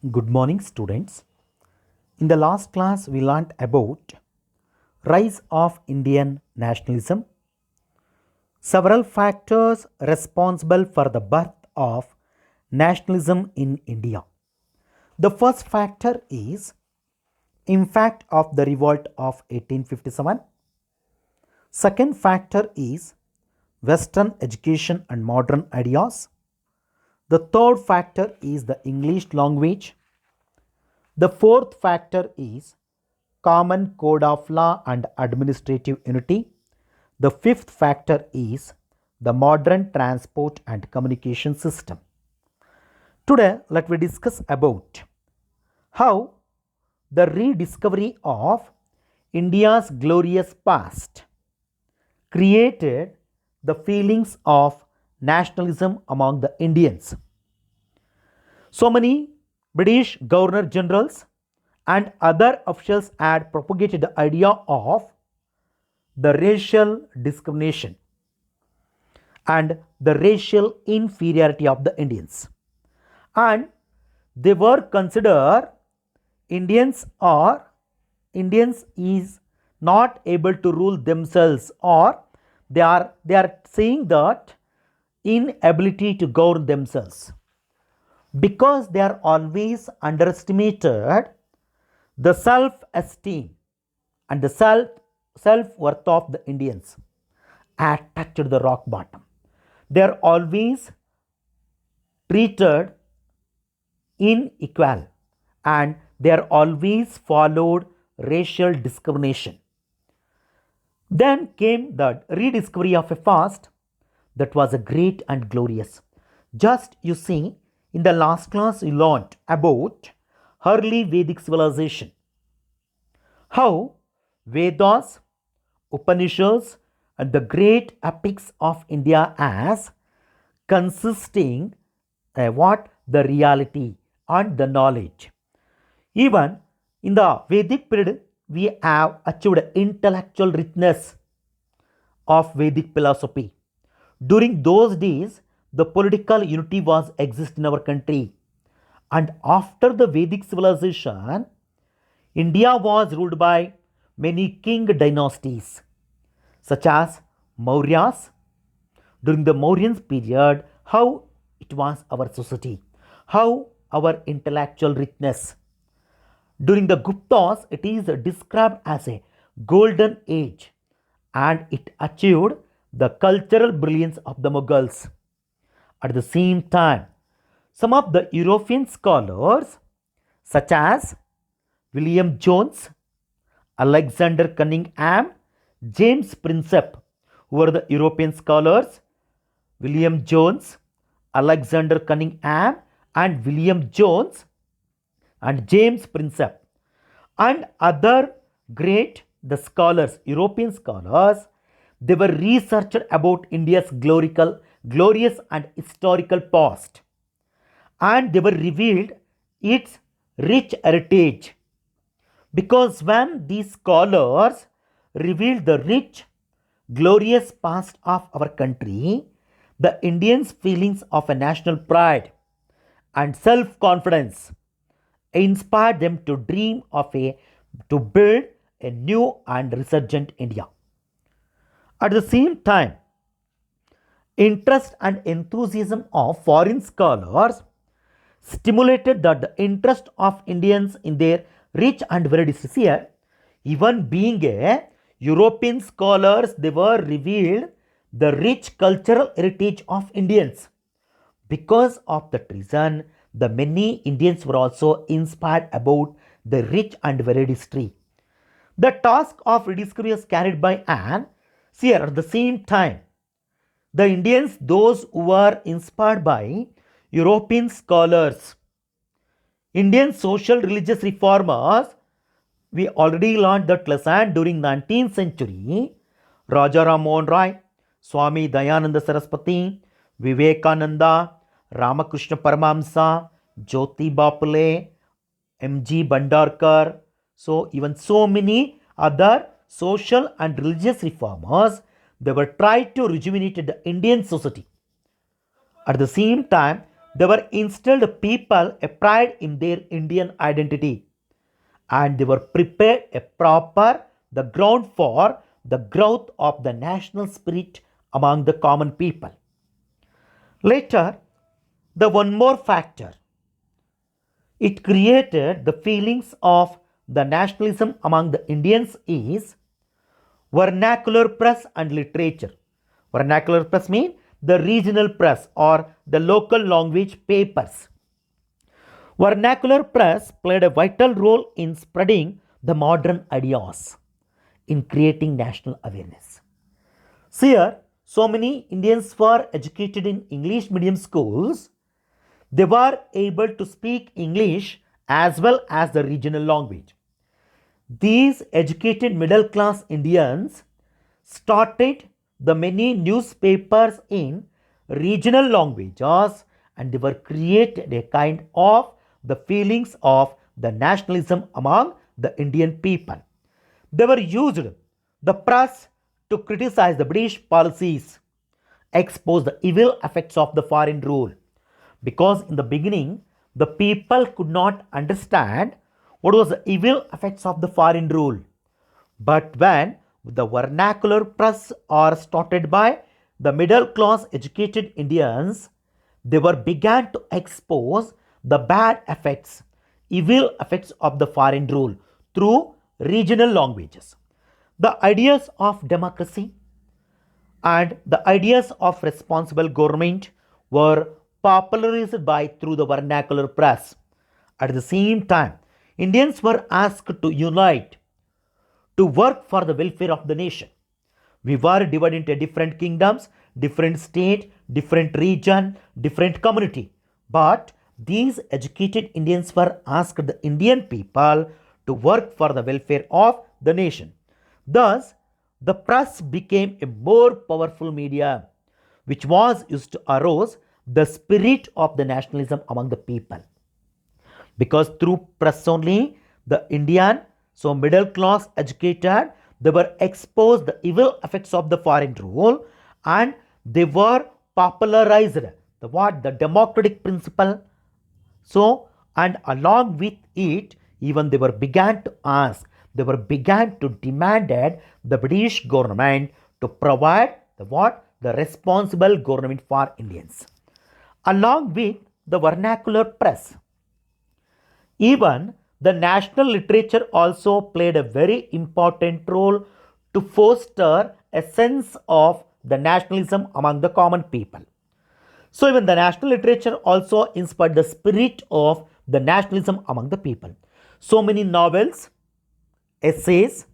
Good morning, students. In the last class, we learnt about rise of Indian nationalism, several factors responsible for the birth of nationalism in India. The first factor is impact of the revolt of 1857. Second factor is Western education and modern ideas. The third factor is the English language. The fourth factor is common code of law and administrative unity. The fifth factor is the modern transport and communication system. Today, let me discuss about how the rediscovery of India's glorious past created the feelings of nationalism among the Indians. So many British governor generals and other officials had propagated the idea of the racial discrimination and the racial inferiority of the Indians. And they were considered Indians is not able to rule themselves, or they are saying that inability to govern themselves, because they are always underestimated the self-esteem and the self-worth of the Indians had touched the rock bottom. They are always treated unequal and they are always followed racial discrimination. Then came the rediscovery of a past that was a great and glorious. Just you see, in the last class we learned about early Vedic civilization, how Vedas, Upanishads and the great epics of India as consisting the reality and the knowledge. Even in the Vedic period, we have achieved intellectual richness of Vedic philosophy. During those days, the political unity was exist in our country. And after the Vedic civilization, India was ruled by many king dynasties, such as Mauryas. During the Mauryan period, how it was our society, how our intellectual richness. During the Guptas, it is described as a golden age, and it achieved the cultural brilliance of the Mughals. At the same time, some of the European scholars, such as William Jones, Alexander Cunningham, James Prinsep, who were the European scholars, William Jones, Alexander Cunningham, and William Jones and James Prinsep, and other great the scholars, European scholars, they were researched about India's glorious and historical past, and they were revealed its rich heritage. Because when these scholars revealed the rich, glorious past of our country, the Indians' feelings of a national pride and self-confidence inspired them to dream of to build a new and resurgent India. At the same time, interest and enthusiasm of foreign scholars stimulated the interest of Indians in their rich and varied history. Even being a European scholars, they were revealed the rich cultural heritage of Indians. Because of that reason, the many Indians were also inspired about the rich and varied history. The task of rediscovery was carried by Anne. See, at the same time, the Indians, those who were inspired by European scholars, Indian social religious reformers, we already learned that lesson during 19th century. Raja Ram Mohan Roy, Swami Dayananda Saraswati, Vivekananda, Ramakrishna Paramahamsa, Jyotiba Phule, M.G. Bhandarkar, so even so many other social and religious reformers, they were tried to rejuvenate the Indian society. At the same time, They were instilled people a pride in their Indian identity, and they were prepared a proper the ground for the growth of the national spirit among the common people. Later, the one more factor, it created the feelings of the nationalism among the Indians is vernacular press and literature. Vernacular press means the regional press or the local language papers. Vernacular press played a vital role in spreading the modern ideas, in creating national awareness. Here, so many Indians were educated in English medium schools. They were able to speak English as well as the regional language. These educated middle class Indians started the many newspapers in regional languages, and they were created a kind of the feelings of the nationalism among the Indian people. They were used the press to criticize the British policies, expose the evil effects of the foreign rule. Because in the beginning, the people could not understand what was the evil effects of the foreign rule. But when the vernacular press are started by the middle class educated Indians, they were began to expose the bad effects, evil effects of the foreign rule through regional languages. The ideas of democracy and the ideas of responsible government were popularized by through the vernacular press. At the same time, Indians were asked to unite to work for the welfare of the nation. We were divided into different kingdoms, different state, different region, different community. But these educated Indians were asked the Indian people to work for the welfare of the nation. Thus, the press became a more powerful media which was used to arouse the spirit of the nationalism among the people. Because through press only, the Indian, so middle class educated, they were exposed the evil effects of the foreign rule, and they were popularized the democratic principle. So, and along with it, even they were began to ask, they were began to demanded the British government to provide the responsible government for Indians. Along with the vernacular press, even the national literature also played a very important role to foster a sense of the nationalism among the common people. So even the national literature also inspired the spirit of the nationalism among the people. So many novels, essays,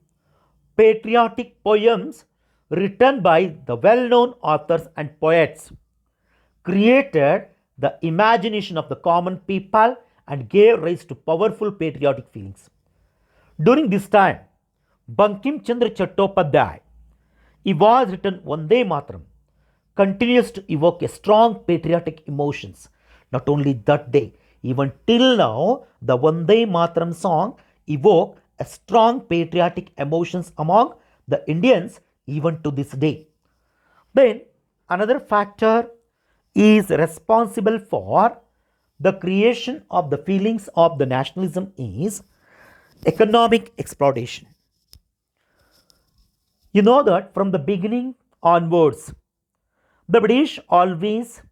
patriotic poems written by the well-known authors and poets created the imagination of the common people and gave rise to powerful patriotic feelings. During this time, Bankim Chandra Chattopadhyay, he was written Vande Mataram, continues to evoke a strong patriotic emotions. Not only that day, even till now, the Vande Mataram song evoke a strong patriotic emotions among the Indians even to this day. Then another factor is responsible for the creation of the feelings of the nationalism is economic exploitation. You know that from the beginning onwards, the British always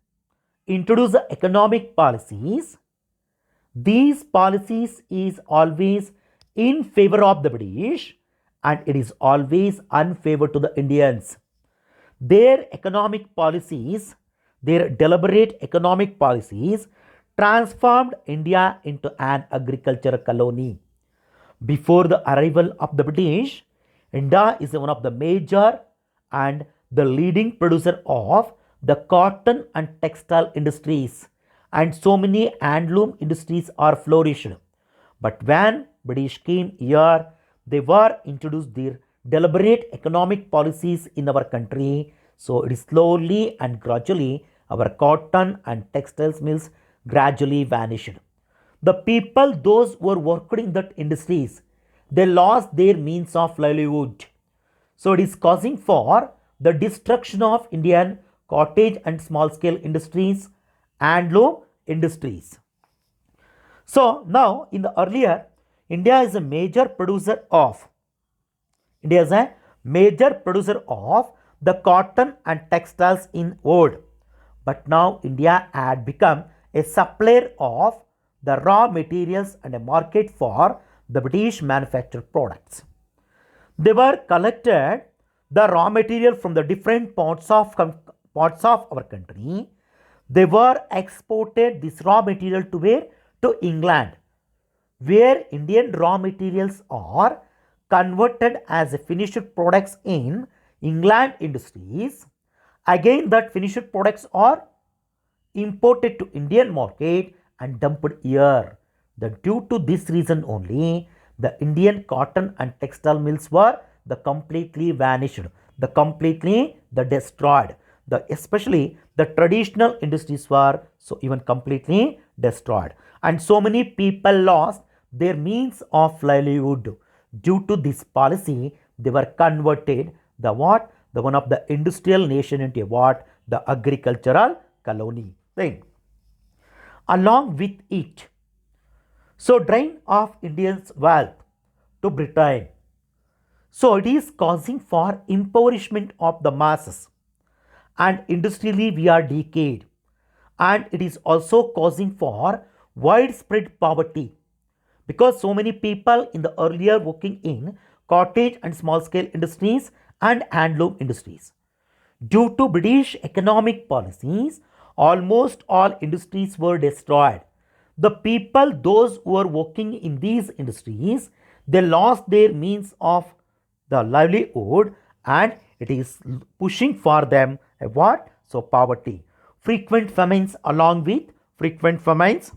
introduce the economic policies. These policies is always in favor of the British, and it is always unfavor to the Indians. Their economic policies, their deliberate economic policies transformed India into an agricultural colony. Before the arrival of the British, India is one of the major and the leading producer of the cotton and textile industries, and so many handloom industries are flourished. But when British came here, they were introduced their deliberate economic policies in our country. So it is slowly and gradually our cotton and textiles mills gradually vanished. The people, those who were working in that industries, they lost their means of livelihood. So it is causing for the destruction of Indian cottage and small scale industries, handloom, industries. So now in the earlier, India is a major producer of India is a major producer of the cotton and textiles in world. But now India had become a supplier of the raw materials and a market for the British manufactured products. They were collected the raw material from the different parts of our country. They were exported this raw material to where? To England, where Indian raw materials are converted as finished products in England industries. Again, that finished products are imported to Indian market and dumped here. Due to this reason only, the Indian cotton and textile mills were the completely vanished, the destroyed. Especially the traditional industries were so even completely destroyed. And so many people lost their means of livelihood. Due to this policy, they were converted the what? The one of the industrial nation into a what? The agricultural colony thing. Along with it, so drain of Indians' wealth to Britain. So it is causing for impoverishment of the masses, and industrially we are decayed, and it is also causing for widespread poverty because so many people in the earlier working in cottage and small scale industries and handloom industries. Due to British economic policies, almost all industries were destroyed. The people, those who were working in these industries, they lost their means of the livelihood, and it is pushing for them a what? So poverty. Frequent famines, along with frequent famines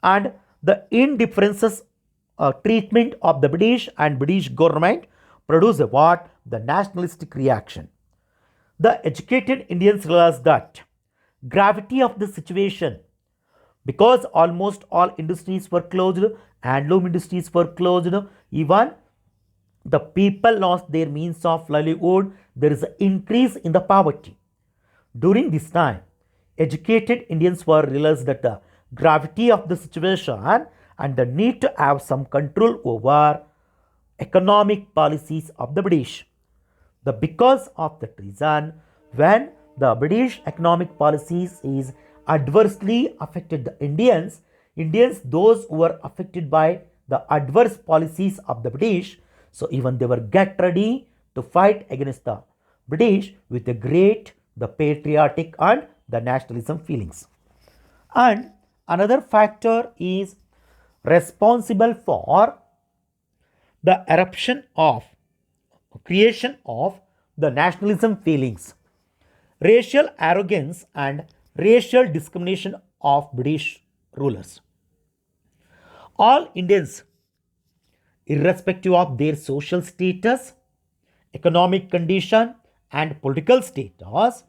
and the indifferences treatment of the British and British government produce a what? The nationalistic reaction. The educated Indians realized that gravity of the situation, because almost all industries were closed, handloom industries were closed, even the people lost their means of livelihood, there is an increase in the poverty. During this time, educated Indians were realized that the gravity of the situation and the need to have some control over economic policies of the British. Because of that reason, when the British economic policies is adversely affected the Indians, those who were affected by the adverse policies of the British, so even they were get ready to fight against the British with the patriotic and the nationalism feelings. And another factor is responsible for the creation of the nationalism feelings, racial arrogance and racial discrimination of British rulers. All Indians, irrespective of their social status, economic condition and political status,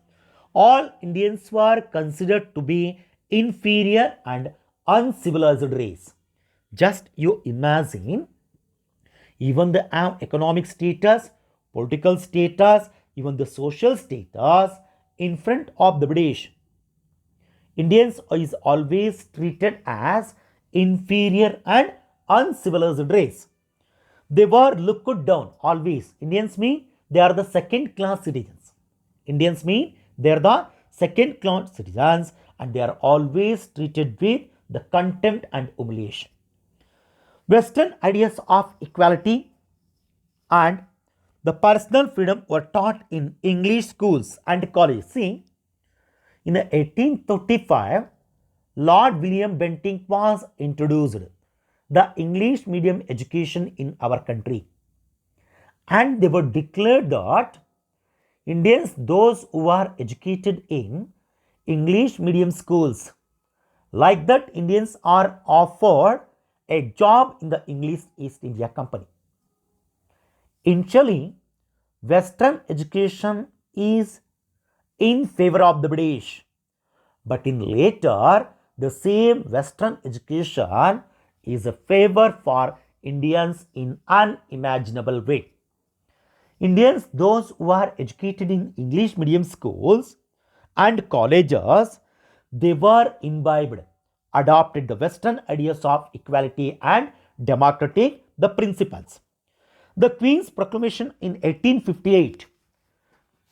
all Indians were considered to be inferior and uncivilized race. Just you imagine, even the economic status, political status, even the social status in front of the British, Indians is always treated as inferior and uncivilized race. They were looked down always. Indians mean they are the second class citizens. Indians mean they are the second class citizens, and they are always treated with the contempt and humiliation. Western ideas of equality and the personal freedom were taught in English schools and colleges. See, in 1835, Lord William Bentinck was introduced the English medium education in our country, and they were declared that Indians, those who are educated in English medium schools, like that Indians are offered a job in the English East India Company. Initially, Western education is in favor of the British, but in later, the same Western education is a favor for Indians in unimaginable way. Indians, those who are educated in English medium schools and colleges, they were imbibed adopted the Western ideas of equality and democratic the principles. The Queen's proclamation in 1858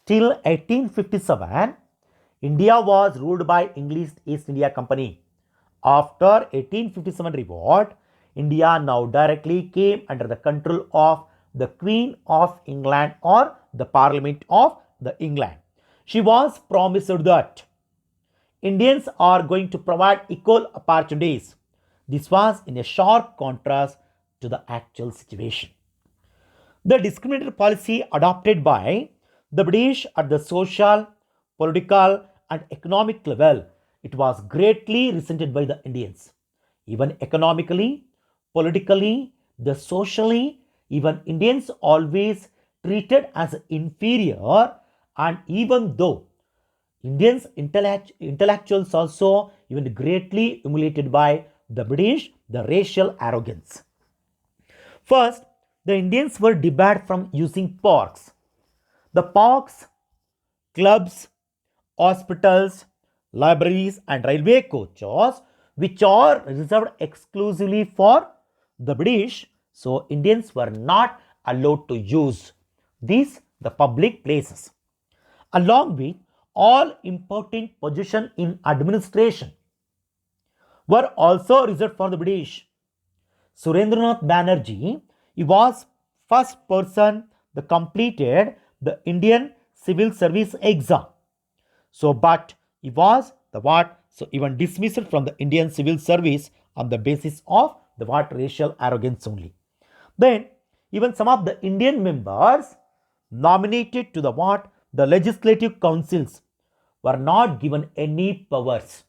till 1857, India was ruled by English East India Company. After 1857 revolt, India now directly came under the control of the Queen of England or the Parliament of the England. She was promised that Indians are going to provide equal opportunities. This was in a sharp contrast to the actual situation. The discriminatory policy adopted by the British at the social, political, and economic level, it was greatly resented by the Indians. Even economically, politically, the socially, even Indians always treated as inferior, and even though Indians intellectuals also even greatly humiliated by the British, the racial arrogance. First, the Indians were debarred from using parks. The parks, clubs, hospitals, libraries and railway coaches which are reserved exclusively for the British, so Indians were not allowed to use these the public places. Along with all important positions in administration were also reserved for the British. Surendranath Banerjee, he was first person that completed the Indian Civil Service exam. So, but he was the what? So, even dismissed from the Indian Civil Service on the basis of the what? Racial arrogance only. Then, even some of the Indian members nominated to the what? The legislative councils were not given any powers.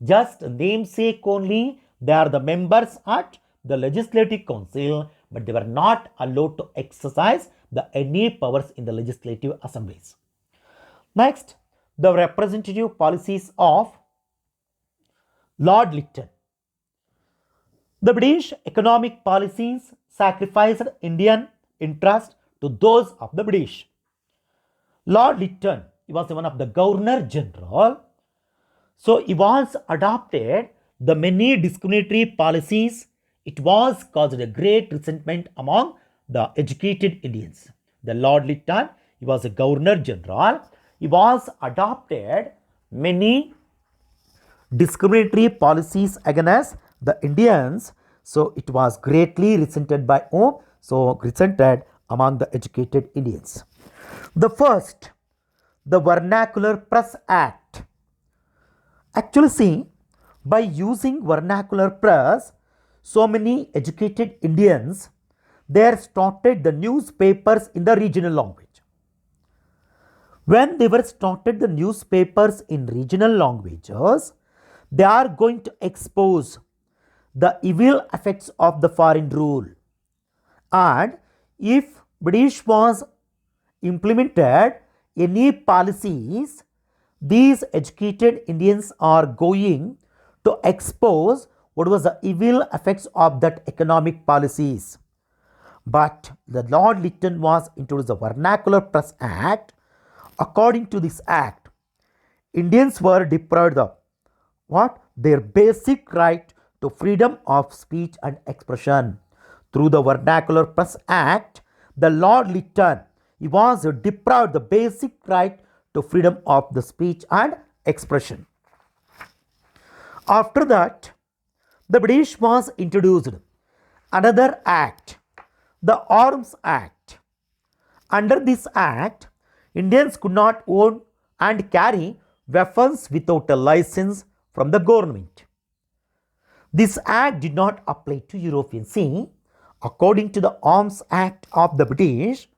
Just namesake only, they are the members at the legislative council, but they were not allowed to exercise the any powers in the legislative assemblies. Next, the representative policies of Lord Lytton. The British economic policies sacrificed Indian interest to those of the British. Lord Lytton, he was one of the Governor General. So he was adopted the many discriminatory policies. It was caused a great resentment among the educated Indians. The Lord Lytton, he was a Governor General. He was adopted many discriminatory policies against the Indians. So it was greatly resented by whom? So resented among the educated Indians. The first, the Vernacular Press Act. Actually, see, by using vernacular press, so many educated Indians, they started the newspapers in the regional language. When they were started the newspapers in regional languages, they are going to expose the evil effects of the foreign rule. And if British was implemented any policies, these educated Indians are going to expose what was the evil effects of that economic policies. But the Lord Lytton was introduced the Vernacular Press Act. According to this act, Indians were deprived of what? Their basic right to freedom of speech and expression. Through the Vernacular Press Act, the Lord Lytton, he was deprived the basic right to freedom of the speech and expression. After that, the British was introduced another act, the Arms Act. Under this act, Indians could not own and carry weapons without a license from the government. This act did not apply to Europeans. See, according to the Arms Act of the British,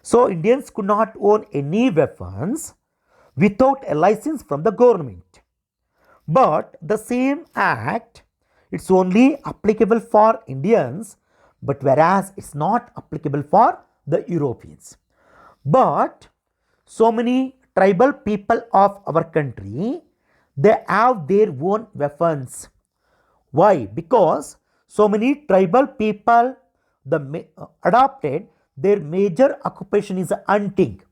so Indians could not own any weapons without a license from the government. But the same act, it's only applicable for Indians, but whereas it's not applicable for the Europeans. But so many tribal people of our country, they have their own weapons. Why? Because so many tribal people adopted their major occupation is hunting.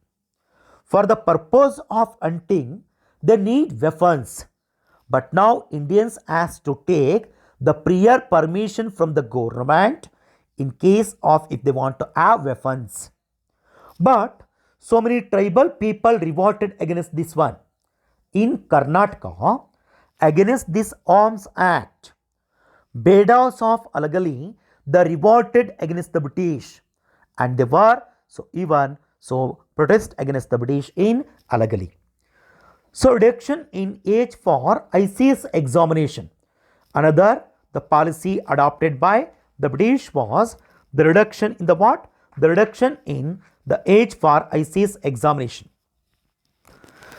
For the purpose of hunting, they need weapons. But now Indians has to take the prior permission from the government in case of if they want to have weapons. But so many tribal people revolted against this one. In Karnataka, against this Arms Act, Bedas of Alagali, they revolted against the British, and they were protest against the British in Alagali. So reduction in age for Ics examination. Another the policy adopted by the British was the reduction in the what? The reduction in the age for Ics examination.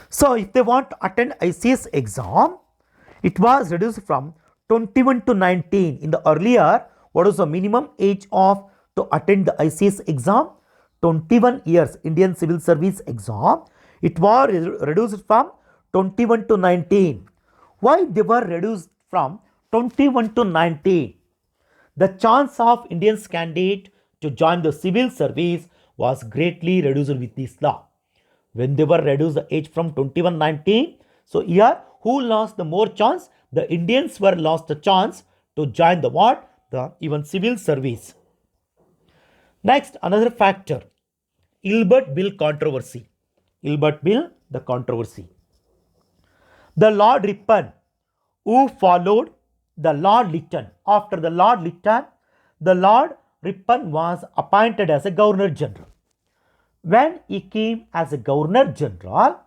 So if they want to attend Ics exam, it was reduced from 21 to 19. In the earlier, what was the minimum age of to attend the Ics exam? 21 years Indian Civil Service exam. It was reduced from 21 to 19. Why they were reduced from 21 to 19? The chance of Indians candidate to join the civil service was greatly reduced with this law. When they were reduced the age from 21 to 19, so here who lost the more chance? The Indians were lost the chance to join the what? The even civil service. Next, another factor, Ilbert Bill controversy. Ilbert Bill, the controversy. The Lord Ripon, who followed the Lord Lytton. After the Lord Lytton, the Lord Ripon was appointed as a Governor General. When he came as a Governor General,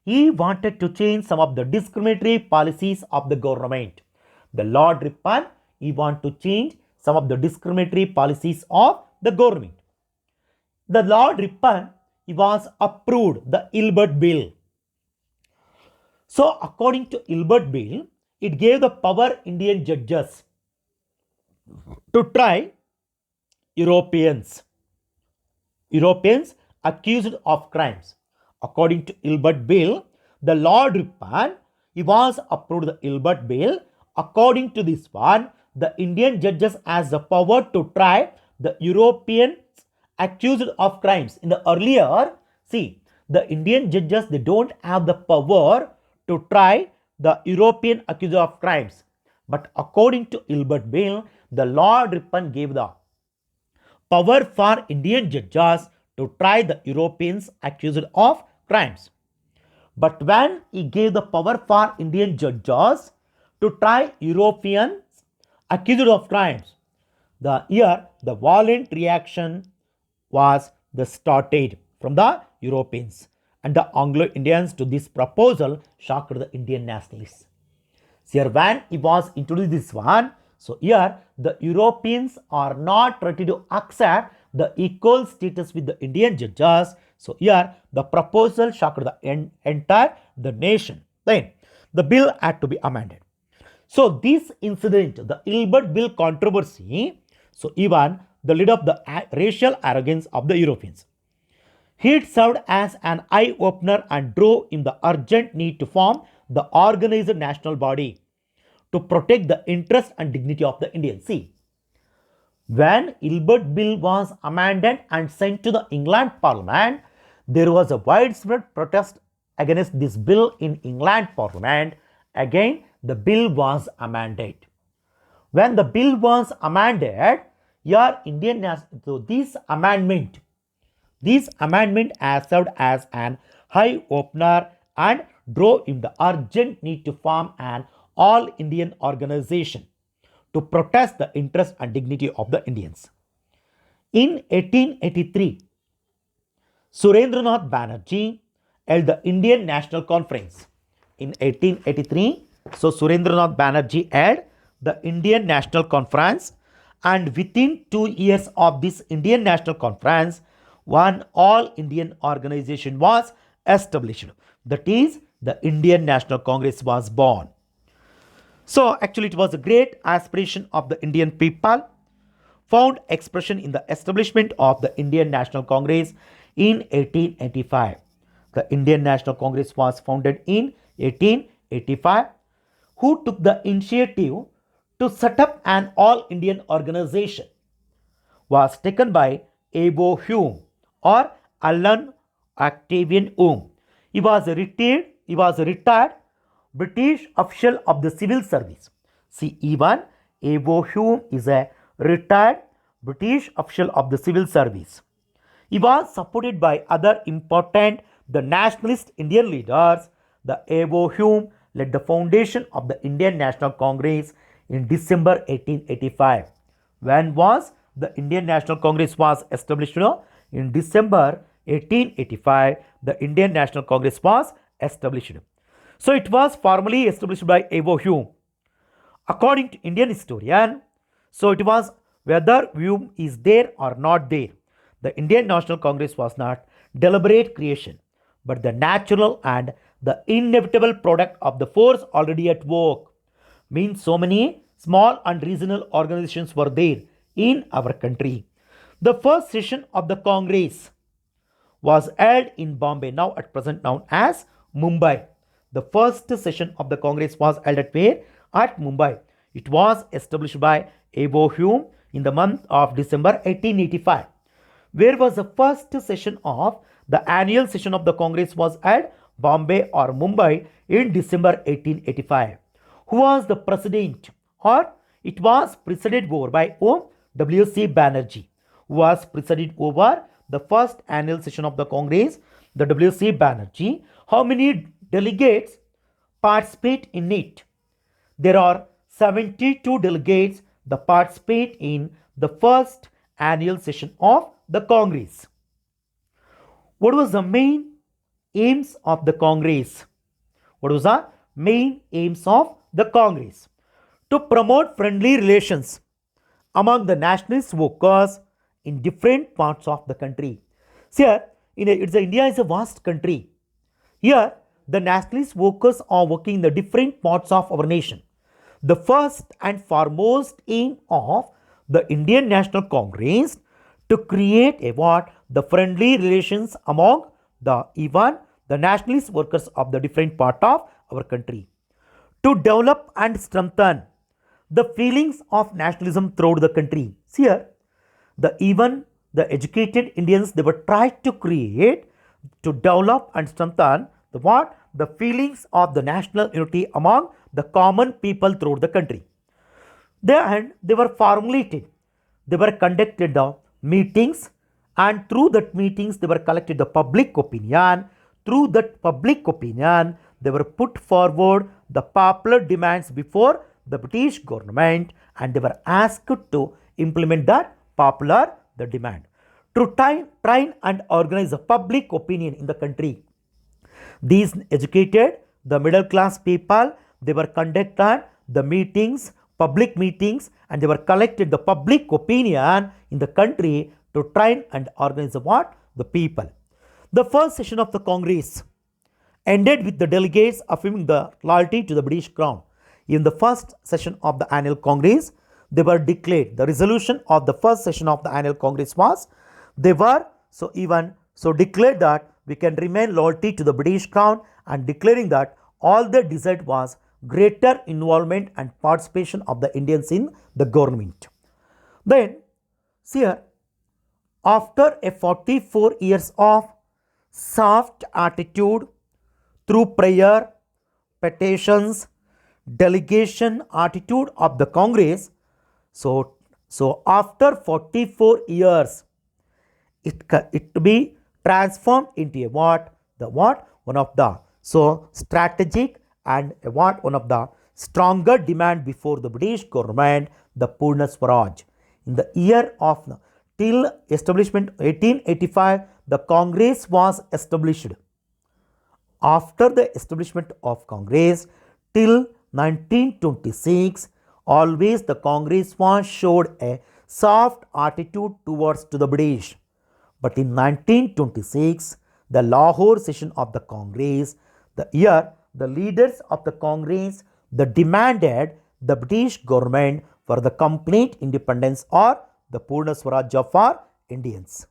he wanted to change some of the discriminatory policies of the government. The Lord Ripon, he wanted to change some of the discriminatory policies of the government. The Lord Ripon, he was approved the Ilbert Bill. So according to Ilbert Bill, it gave the power Indian judges to try Europeans accused of crimes. According to Ilbert Bill, the Lord Ripon, he was approved the Ilbert Bill. According to this one, the Indian judges has the power to try the Europeans accused of crimes. In the earlier, see, the Indian judges, they don't have the power to try the European accused of crimes. But according to Ilbert Bill, the Lord Ripon gave the power for Indian judges to try the Europeans accused of crimes. But when he gave the power for Indian judges to try Europeans accused of crimes, the violent reaction was started from the Europeans, and the Anglo-Indians to this proposal shocked the Indian nationalists. So here when he was introduced this one, so here the Europeans are not ready to accept the equal status with the Indian judges. So here the proposal shocked the entire nation. Then the bill had to be amended. So this incident, the Ilbert Bill controversy, so even the lead of the racial arrogance of the Europeans. It served as an eye-opener and drove in the urgent need to form the organized national body to protect the interest and dignity of the Indians. See, when Ilbert Bill was amended and sent to the England Parliament, there was a widespread protest against this bill in England Parliament. Again, the bill was amended. When the bill was amended, this amendment has served as an eye-opener and drove in the urgent need to form an all-Indian organization to protest the interest and dignity of the Indians. In 1883, Surendranath Banerjee held the Indian National Conference. In 1883, so Surendranath Banerjee held the Indian National Conference, and within 2 years of this Indian National Conference, one all-Indian organization was established. That is, the Indian National Congress was born. So actually it was a great aspiration of the Indian people, found expression in the establishment of the Indian National Congress in 1885. The Indian National Congress was founded in 1885. Who took the initiative to set up an all-Indian organization was taken by Abel Hume or Alan Octavian Hume. He was retired British official of the civil service. See, even A.O. Hume is a retired British official of the civil service. He was supported by other important the nationalist Indian leaders. The A.O. Hume led the foundation of the Indian National Congress in December 1885. When was the Indian National Congress was established? In December 1885, the Indian National Congress was established. So it was formally established by A.O. Hume. According to Indian historian, so it was whether Hume is there or not there. The Indian National Congress was not deliberate creation, but the natural and the inevitable product of the force already at work. Means so many small and regional organizations were there in our country. The first session of the Congress was held in Bombay, now at present known as Mumbai. The first session of the Congress was held at where? At Mumbai. It was established by A.O. Hume in the month of December 1885. Where was the first session of the annual session of the Congress was held? Bombay or Mumbai in December 1885. Who was the president? Or it was presided over by W.C. Banerjee. Who was presided over the first annual session of the Congress? The W.C. Banerjee. How many delegates participate in it? There are 72 delegates that participate in the first annual session of the Congress. What was the main aims of the Congress? What was the main aims of the Congress? To promote friendly relations among the nationalist workers in different parts of the country. See here, India is a vast country. Here, the nationalist workers are working in the different parts of our nation. The first and foremost aim of the Indian National Congress to create the friendly relations among even the nationalist workers of the different part of our country. To develop and strengthen the feelings of nationalism throughout the country. See here, even the educated Indians, they were trying to create, to develop and strengthen the feelings of the national unity among the common people throughout the country. They were formulated, they were conducted the meetings, and through that meetings they were collected the public opinion. Through that public opinion, they were put forward the popular demands before the British government, and they were asked to implement that popular the demand. To try and organize the public opinion in the country. These educated, the middle class people, they were conducted the meetings, public meetings, and they were collected the public opinion in the country to try and organize the people. The first session of the Congress ended with the delegates affirming the loyalty to the British Crown. In the first session of the annual Congress, they were declared. The resolution of the first session of the annual Congress was, they were declared that we can remain loyalty to the British Crown, and declaring that all they desired was greater involvement and participation of the Indians in the government. Then, see here, after a 44 years of soft attitude through prayer, petitions, delegation attitude of the Congress, so after 44 years, it to be transformed into a one of the strategic and one of the stronger demand before the British government, the Purna Swaraj. In the year of till establishment 1885, the Congress was established. After the establishment of Congress till 1926, always the Congress was showed a soft attitude towards to the British. But in 1926, the Lahore session of the Congress, the leaders of the Congress, they demanded the British government for the complete independence or the Purna Swarajya for Indians.